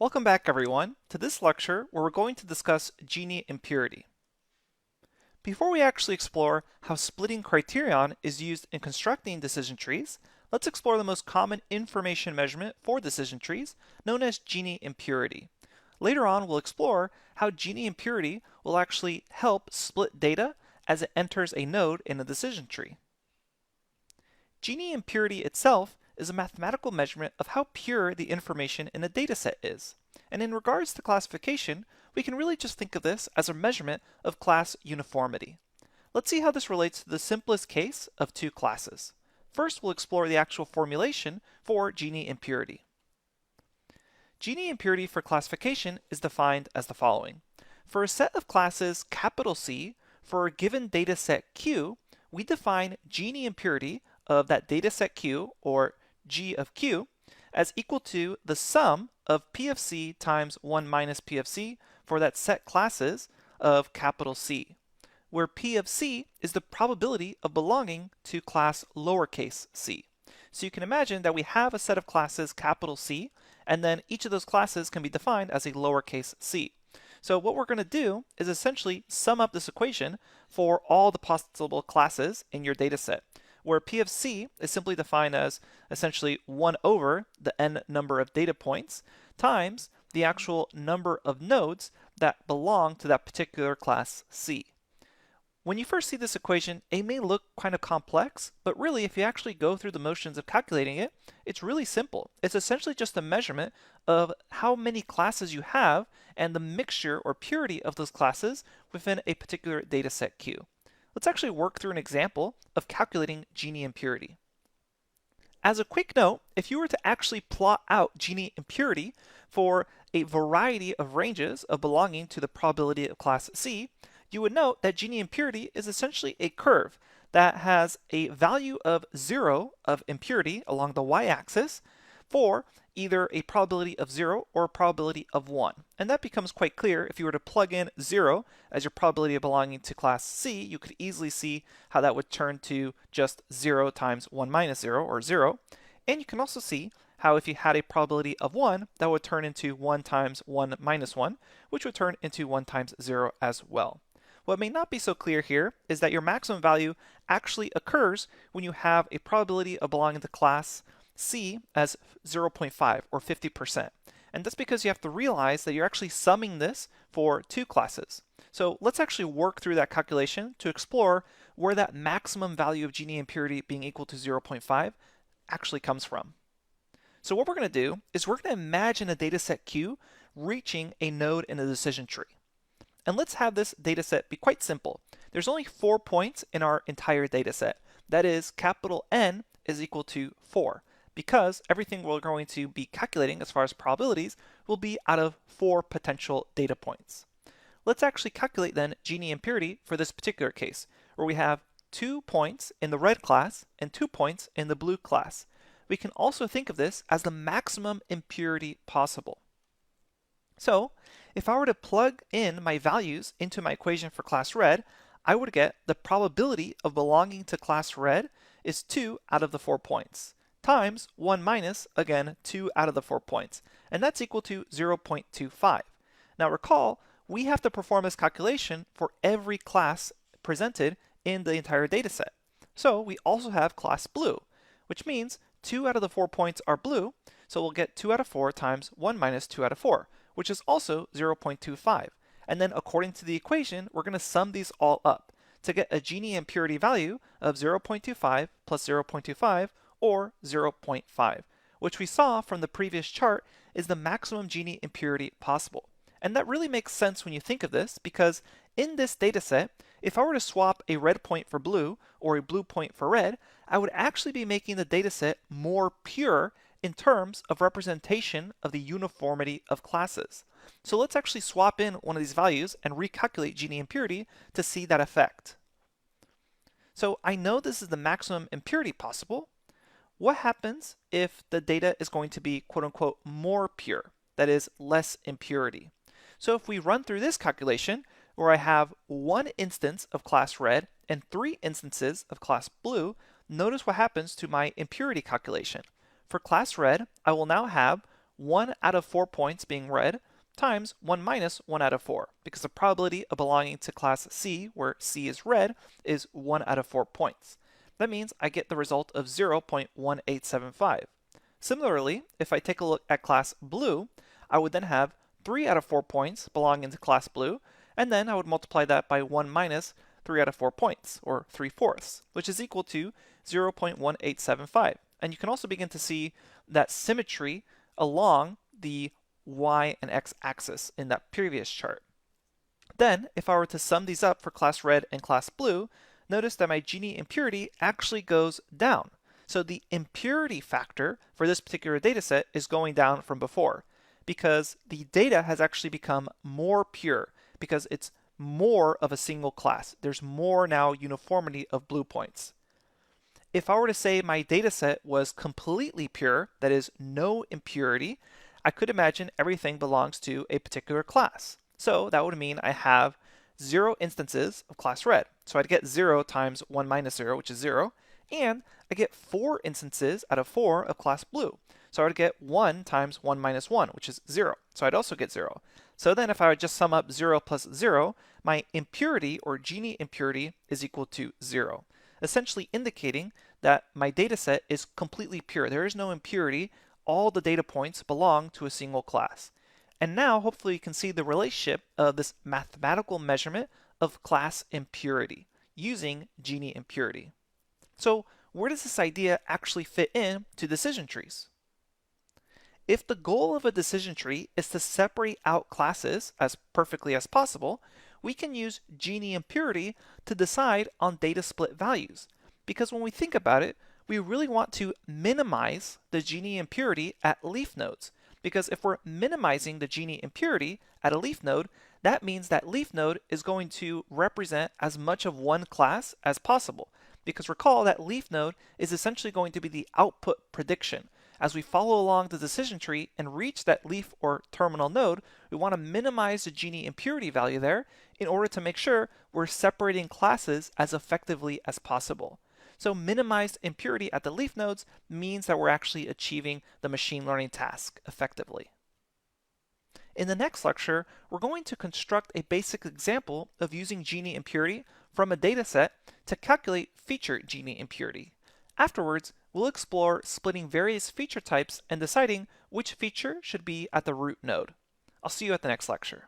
Welcome back everyone to this lecture where we're going to discuss Gini impurity. Before we actually explore how splitting criterion is used in constructing decision trees, let's explore the most common information measurement for decision trees, known as Gini impurity. Later on we'll explore how Gini impurity will actually help split data as it enters a node in a decision tree. Gini impurity itself is a mathematical measurement of how pure the information in a dataset is. And in regards to classification, we can really just think of this as a measurement of class uniformity. Let's see how this relates to the simplest case of two classes. First, we'll explore the actual formulation for Gini impurity. Gini impurity for classification is defined as the following. For a set of classes C for a given dataset Q, we define Gini impurity of that dataset Q, or G of Q, as equal to the sum of P of C times 1 minus P of C for that set classes of C, where P of C is the probability of belonging to class lowercase c. So you can imagine that we have a set of classes C, and then each of those classes can be defined as a lowercase c. So what we're going to do is essentially sum up this equation for all the possible classes in your dataset, where P of C is simply defined as essentially 1 over the n number of data points times the actual number of nodes that belong to that particular class C. When you first see this equation, it may look kind of complex, but really if you actually go through the motions of calculating it, it's really simple. It's essentially just a measurement of how many classes you have and the mixture or purity of those classes within a particular dataset Q. Let's actually work through an example of calculating Gini impurity. As a quick note, if you were to actually plot out Gini impurity for a variety of ranges of belonging to the probability of class C, you would note that Gini impurity is essentially a curve that has a value of 0 of impurity along the y-axis for either a probability of 0 or a probability of 1. And that becomes quite clear. If you were to plug in 0 as your probability of belonging to class C, you could easily see how that would turn to just 0 times 1 minus 0, or 0. And you can also see how if you had a probability of 1, that would turn into 1 times 1 minus 1, which would turn into 1 times 0 as well. What may not be so clear here is that your maximum value actually occurs when you have a probability of belonging to class C as 0.5 or 50%. And that's because you have to realize that you're actually summing this for two classes. So let's actually work through that calculation to explore where that maximum value of Gini impurity being equal to 0.5 actually comes from. So what we're going to do is we're going to imagine a dataset Q reaching a node in a decision tree. And let's have this dataset be quite simple. There's only 4 points in our entire dataset. That is, capital N is equal to 4, because everything we're going to be calculating as far as probabilities will be out of 4 potential data points. Let's actually calculate then Gini impurity for this particular case, where we have 2 points in the red class and 2 points in the blue class. We can also think of this as the maximum impurity possible. So if I were to plug in my values into my equation for class red, I would get the probability of belonging to class red is 2 out of the 4 points, times 1 minus, again, 2 out of the 4 points, and that's equal to 0.25. Now recall, we have to perform this calculation for every class presented in the entire dataset. So we also have class blue, which means 2 out of the 4 points are blue, so we'll get 2 out of 4 times 1 minus 2 out of 4, which is also 0.25. And then according to the equation, we're going to sum these all up to get a Gini impurity value of 0.25 plus 0.25, or 0.5, which we saw from the previous chart is the maximum Gini impurity possible. And that really makes sense when you think of this, because in this dataset, if I were to swap a red point for blue or a blue point for red, I would actually be making the dataset more pure in terms of representation of the uniformity of classes. So let's actually swap in one of these values and recalculate Gini impurity to see that effect. So I know this is the maximum impurity possible. What happens if the data is going to be quote-unquote more pure, that is less impurity? So if we run through this calculation, where I have 1 instance of class red and 3 instances of class blue, notice what happens to my impurity calculation. For class red, I will now have 1 out of 4 points being red times 1 minus 1 out of 4, because the probability of belonging to class C, where C is red, is 1 out of 4 points. That means I get the result of 0.1875. Similarly, if I take a look at class blue, I would then have 3 out of 4 points belonging to class blue, and then I would multiply that by 1 minus 3 out of 4 points, or 3/4, which is equal to 0.1875. And you can also begin to see that symmetry along the y and x axis in that previous chart. Then, if I were to sum these up for class red and class blue, notice that my Gini impurity actually goes down. So the impurity factor for this particular data set is going down from before, because the data has actually become more pure, because it's more of a single class. There's more now uniformity of blue points. If I were to say my data set was completely pure, that is, no impurity, I could imagine everything belongs to a particular class. So that would mean I have 0 instances of class red. So I'd get 0 times 1 minus 0, which is 0, and I get 4 instances out of 4 of class blue. So I would get 1 times 1 minus 1, which is 0. So I'd also get 0. So then if I would just sum up 0 plus 0, my impurity, or Gini impurity, is equal to 0, essentially indicating that my data set is completely pure. There is no impurity. All the data points belong to a single class. And now, hopefully, you can see the relationship of this mathematical measurement of class impurity using Gini impurity. So where does this idea actually fit in to decision trees? If the goal of a decision tree is to separate out classes as perfectly as possible, we can use Gini impurity to decide on data split values. Because when we think about it, we really want to minimize the Gini impurity at leaf nodes. Because if we're minimizing the Gini impurity at a leaf node, that means that leaf node is going to represent as much of one class as possible. Because recall that leaf node is essentially going to be the output prediction. As we follow along the decision tree and reach that leaf or terminal node, we want to minimize the Gini impurity value there in order to make sure we're separating classes as effectively as possible. So minimized impurity at the leaf nodes means that we're actually achieving the machine learning task effectively. In the next lecture, we're going to construct a basic example of using Gini impurity from a data set to calculate feature Gini impurity. Afterwards, we'll explore splitting various feature types and deciding which feature should be at the root node. I'll see you at the next lecture.